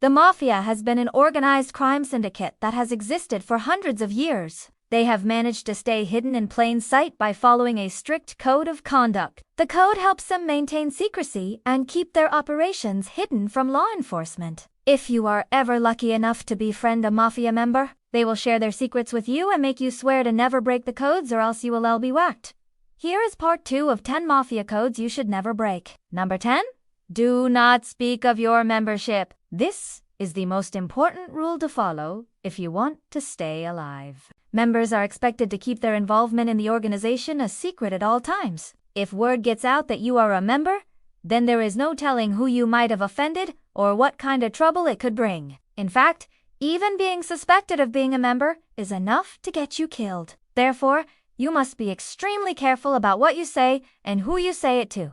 The Mafia has been an organized crime syndicate that has existed for hundreds of years. They have managed to stay hidden in plain sight by following a strict code of conduct. The code helps them maintain secrecy and keep their operations hidden from law enforcement. If you are ever lucky enough to befriend a Mafia member, they will share their secrets with you and make you swear to never break the codes or else you will all be whacked. Here is part 2 of 10 Mafia codes you should never break. Number 10. Do not speak of your membership. This is the most important rule to follow if you want to stay alive. Members are expected to keep their involvement in the organization a secret at all times. If word gets out that you are a member, then there is no telling who you might have offended or what kind of trouble it could bring. In fact, even being suspected of being a member is enough to get you killed. Therefore, you must be extremely careful about what you say and who you say it to.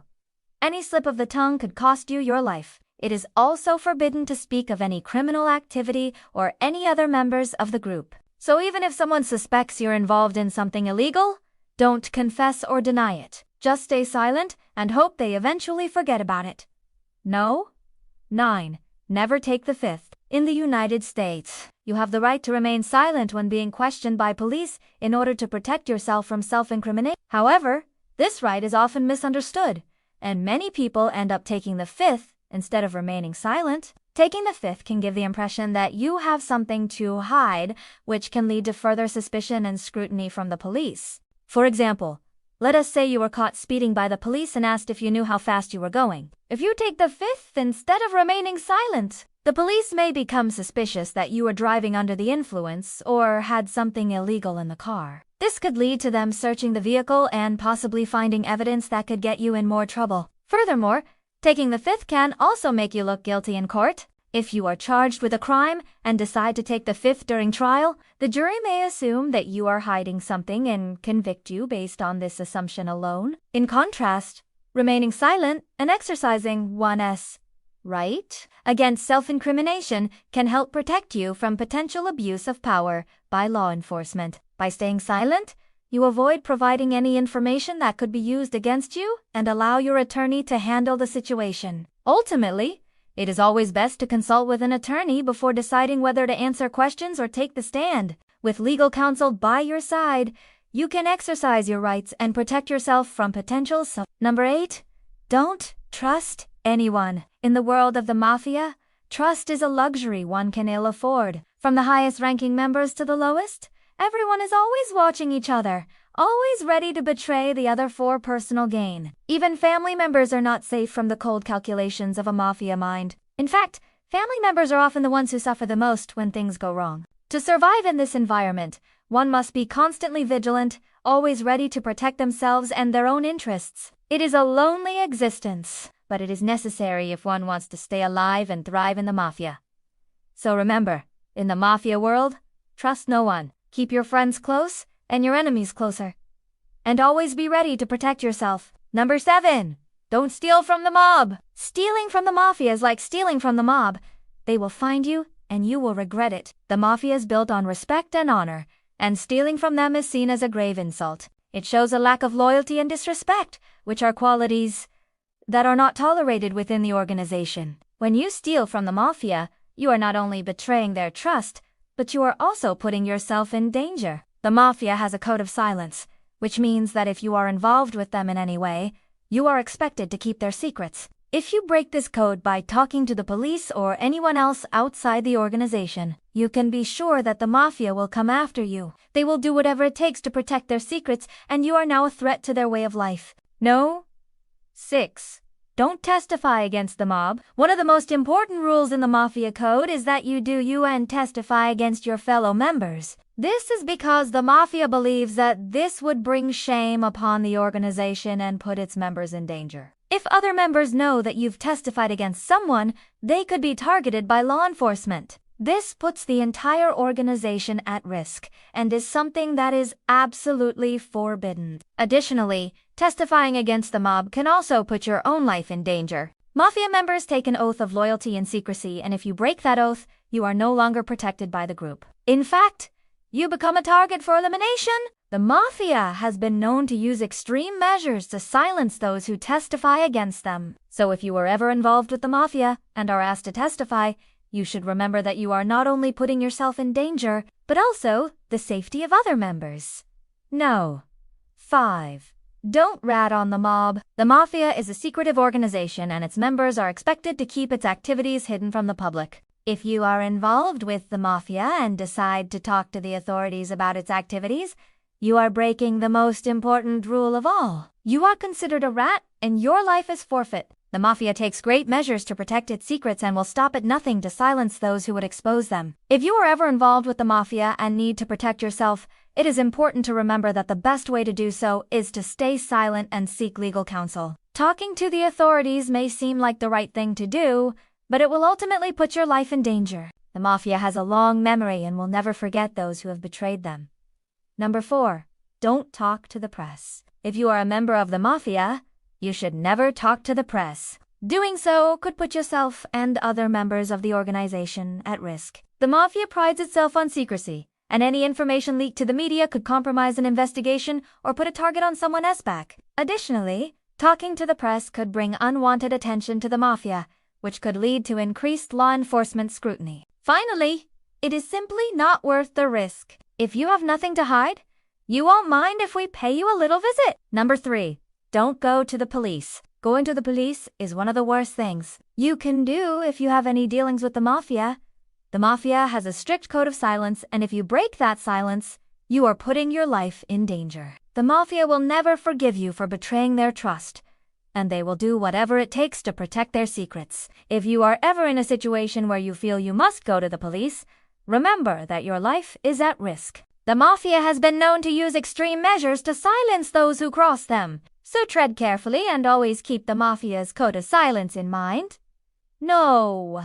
Any slip of the tongue could cost you your life. It is also forbidden to speak of any criminal activity or any other members of the group. So even if someone suspects you're involved in something illegal, don't confess or deny it. Just stay silent and hope they eventually forget about it. No? 9. Never take the fifth. In the United States, you have the right to remain silent when being questioned by police in order to protect yourself from self-incrimination. However, this right is often misunderstood, and many people end up taking the fifth instead of remaining silent. Taking the fifth can give the impression that you have something to hide, which can lead to further suspicion and scrutiny from the police. For example, let us say you were caught speeding by the police and asked if you knew how fast you were going. If you take the fifth instead of remaining silent, the police may become suspicious that you were driving under the influence or had something illegal in the car. This could lead to them searching the vehicle and possibly finding evidence that could get you in more trouble. Furthermore, taking the fifth can also make you look guilty in court. If you are charged with a crime and decide to take the fifth during trial, the jury may assume that you are hiding something and convict you based on this assumption alone. In contrast, remaining silent and exercising one's right against self-incrimination can help protect you from potential abuse of power by law enforcement. By staying silent, you avoid providing any information that could be used against you and allow your attorney to handle the situation. Ultimately, it is always best to consult with an attorney before deciding whether to answer questions or take the stand. With legal counsel by your side, you can exercise your rights and protect yourself from potential Number 8. Don't trust anyone. In the world of the Mafia, trust is a luxury one can ill afford. From the highest-ranking members to the lowest, everyone is always watching each other, always ready to betray the other for personal gain. Even family members are not safe from the cold calculations of a Mafia mind. In fact, family members are often the ones who suffer the most when things go wrong. To survive in this environment, one must be constantly vigilant, always ready to protect themselves and their own interests. It is a lonely existence, but it is necessary if one wants to stay alive and thrive in the Mafia. So remember, in the Mafia world, trust no one. Keep your friends close and your enemies closer. And always be ready to protect yourself. Number 7. Don't steal from the mob. Stealing from the Mafia is like stealing from the mob. They will find you and you will regret it. The Mafia is built on respect and honor, and stealing from them is seen as a grave insult. It shows a lack of loyalty and disrespect, which are qualities that are not tolerated within the organization. When you steal from the Mafia, you are not only betraying their trust, but you are also putting yourself in danger. The Mafia has a code of silence, which means that if you are involved with them in any way, you are expected to keep their secrets. If you break this code by talking to the police or anyone else outside the organization, you can be sure that the Mafia will come after you. They will do whatever it takes to protect their secrets, and you are now a threat to their way of life. No. 6. Don't testify against the mob. One of the most important rules in the Mafia code is that you do and testify against your fellow members. This is because the Mafia believes that this would bring shame upon the organization and put its members in danger. If other members know that you've testified against someone, they could be targeted by law enforcement. This puts the entire organization at risk and is something that is absolutely forbidden. Additionally, testifying against the mob can also put your own life in danger. Mafia members take an oath of loyalty and secrecy, and if you break that oath, you are no longer protected by the group. In fact, you become a target for elimination. The Mafia has been known to use extreme measures to silence those who testify against them. So if you were ever involved with the Mafia and are asked to testify, you should remember that you are not only putting yourself in danger, but also the safety of other members. No. 5. Don't rat on the mob. The Mafia is a secretive organization and its members are expected to keep its activities hidden from the public. If you are involved with the Mafia and decide to talk to the authorities about its activities, you are breaking the most important rule of all. You are considered a rat and your life is forfeit. The Mafia takes great measures to protect its secrets and will stop at nothing to silence those who would expose them. If you are ever involved with the Mafia and need to protect yourself, it is important to remember that the best way to do so is to stay silent and seek legal counsel. Talking to the authorities may seem like the right thing to do, but it will ultimately put your life in danger. The Mafia has a long memory and will never forget those who have betrayed them. Number 4. Don't talk to the press. If you are a member of the Mafia, you should never talk to the press. Doing so could put yourself and other members of the organization at risk. The Mafia prides itself on secrecy, and any information leaked to the media could compromise an investigation or put a target on someone's back. Additionally, talking to the press could bring unwanted attention to the Mafia, which could lead to increased law enforcement scrutiny. Finally, it is simply not worth the risk. If you have nothing to hide, you won't mind if we pay you a little visit. Number 3. Don't go to the police. Going to the police is one of the worst things you can do if you have any dealings with the Mafia. The Mafia has a strict code of silence, and if you break that silence, you are putting your life in danger. The Mafia will never forgive you for betraying their trust, and they will do whatever it takes to protect their secrets. If you are ever in a situation where you feel you must go to the police, remember that your life is at risk. The Mafia has been known to use extreme measures to silence those who cross them. So tread carefully and always keep the Mafia's code of silence in mind. No.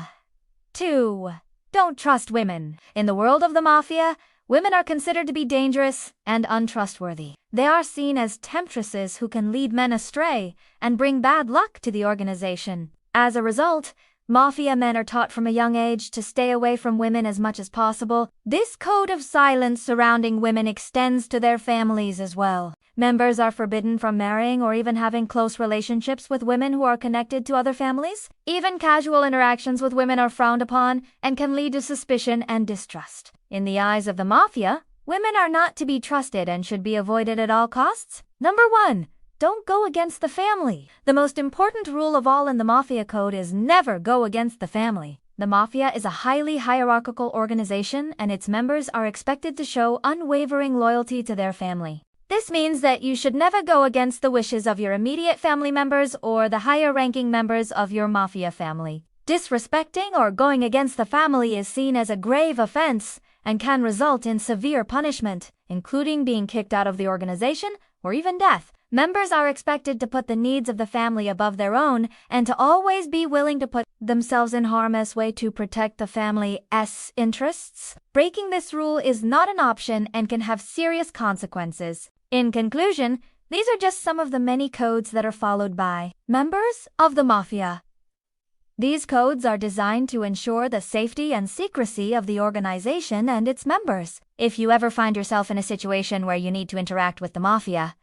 2. Don't trust women. In the world of the Mafia, women are considered to be dangerous and untrustworthy. They are seen as temptresses who can lead men astray and bring bad luck to the organization. As a result, Mafia men are taught from a young age to stay away from women as much as possible. This code of silence surrounding women extends to their families as well. Members are forbidden from marrying or even having close relationships with women who are connected to other families. Even casual interactions with women are frowned upon and can lead to suspicion and distrust. In the eyes of the Mafia, women are not to be trusted and should be avoided at all costs. Number 1. Don't go against the family. The most important rule of all in the Mafia code is never go against the family. The Mafia is a highly hierarchical organization, and its members are expected to show unwavering loyalty to their family. This means that you should never go against the wishes of your immediate family members or the higher-ranking members of your Mafia family. Disrespecting or going against the family is seen as a grave offense and can result in severe punishment, including being kicked out of the organization or even death. Members are expected to put the needs of the family above their own and to always be willing to put themselves in harm's way to protect the family's interests. Breaking this rule is not an option and can have serious consequences. In conclusion, these are just some of the many codes that are followed by members of the Mafia. These codes are designed to ensure the safety and secrecy of the organization and its members. If you ever find yourself in a situation where you need to interact with the Mafia,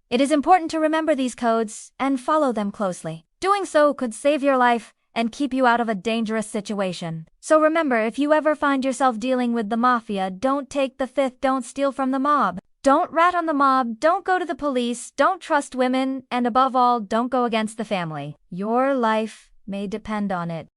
it is important to remember these codes and follow them closely. Doing so could save your life and keep you out of a dangerous situation. So remember, if you ever find yourself dealing with the Mafia, don't take the fifth, don't steal from the mob. Don't rat on the mob, don't go to the police, don't trust women, and above all, don't go against the family. Your life may depend on it.